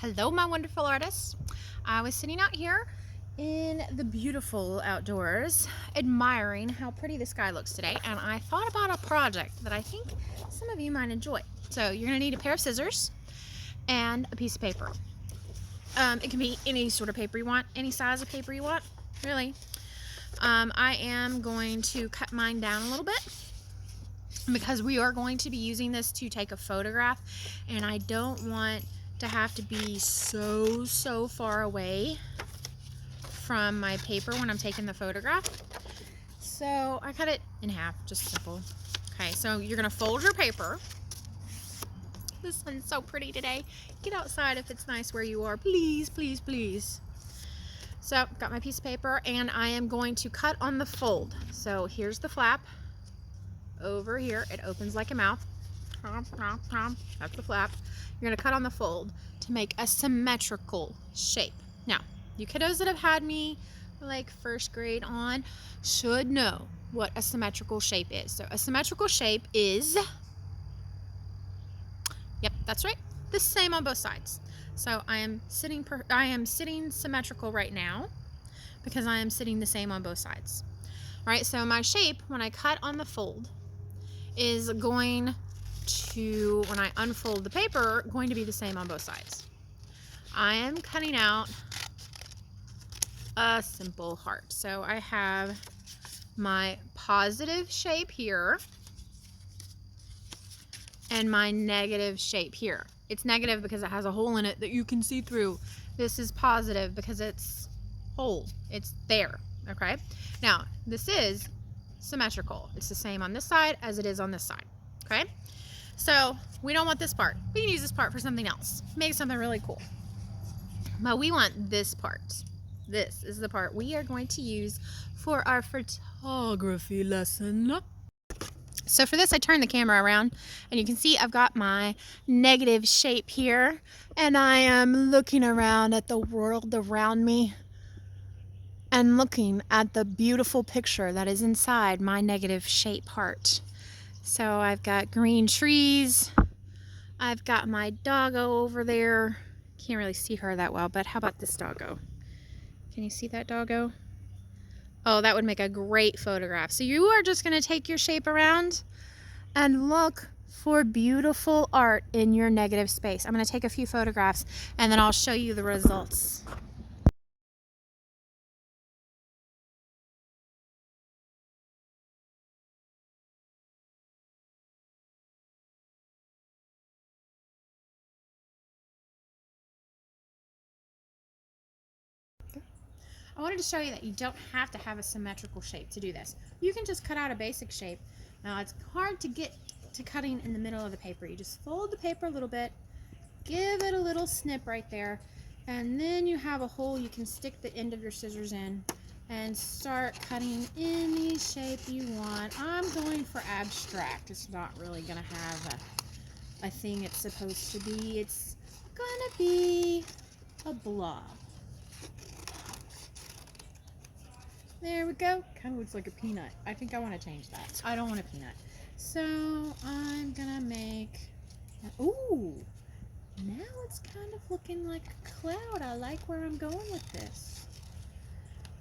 Hello, my wonderful artists. I was sitting out here in the beautiful outdoors, admiring how pretty the sky looks today, and I thought about a project that I think some of you might enjoy. So you're going to need a pair of scissors and a piece of paper. It can be any sort of paper you want, any size of paper you want, really. I am going to cut mine down a little bit because we are going to be using this to take a photograph, and I don't want to have to be so far away from my paper when I'm taking the photograph. So I cut it in half, just simple. Okay, so you're gonna fold your paper. The sun's so pretty today. Get outside if it's nice where you are, please, please, please. So got my piece of paper, and I am going to cut on the fold. So here's the flap over here. It opens like a mouth. That's the flap. You're going to cut on the fold to make a symmetrical shape. Now, you kiddos that have had me like first grade on should know what a symmetrical shape is. So a symmetrical shape is, yep, that's right, the same on both sides. So I am sitting symmetrical right now because I am sitting the same on both sides. All right, so my shape when I cut on the fold is going to, when I unfold the paper, going to be the same on both sides. I am cutting out a simple heart. So I have my positive shape here and my negative shape here. It's negative because it has a hole in it that you can see through. This is positive because it's whole. It's there, okay? Now, this is symmetrical. It's the same on this side as it is on this side, okay? So we don't want this part. We can use this part for something else. Make something really cool. But we want this part. This is the part we are going to use for our photography lesson. So for this, I turn the camera around, and you can see I've got my negative shape here, and I am looking around at the world around me and looking at the beautiful picture that is inside my negative shape heart. So I've got green trees. I've got my doggo over there. Can't really see her that well, but how about this doggo? Can you see that doggo? Oh, that would make a great photograph. So you are just going to take your shape around and look for beautiful art in your negative space. I'm going to take a few photographs and then I'll show you the results. I wanted to show you that you don't have to have a symmetrical shape to do this. You can just cut out a basic shape. Now, it's hard to get to cutting in the middle of the paper. You just fold the paper a little bit, give it a little snip right there, and then you have a hole you can stick the end of your scissors in and start cutting any shape you want. I'm going for abstract. It's not really going to have a thing it's supposed to be. It's going to be a blob. There we go. Kind of looks like a peanut. I think I want to change that. I don't want a peanut. So I'm gonna make, ooh, now it's kind of looking like a cloud. I like where I'm going with this.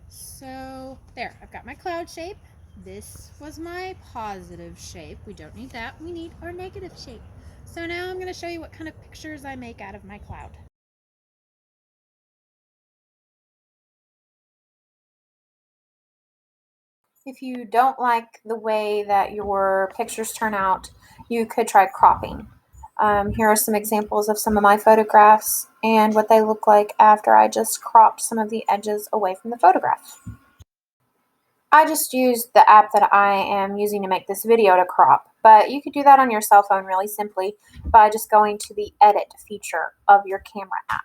So there, I've got my cloud shape. This was my positive shape. We don't need that. We need our negative shape. So now I'm gonna show you what kind of pictures I make out of my cloud. If you don't like the way that your pictures turn out, you could try cropping. Here are some examples of some of my photographs and what they look like after I just cropped some of the edges away from the photograph. I just used the app that I am using to make this video to crop, but you could do that on your cell phone really simply by just going to the edit feature of your camera app.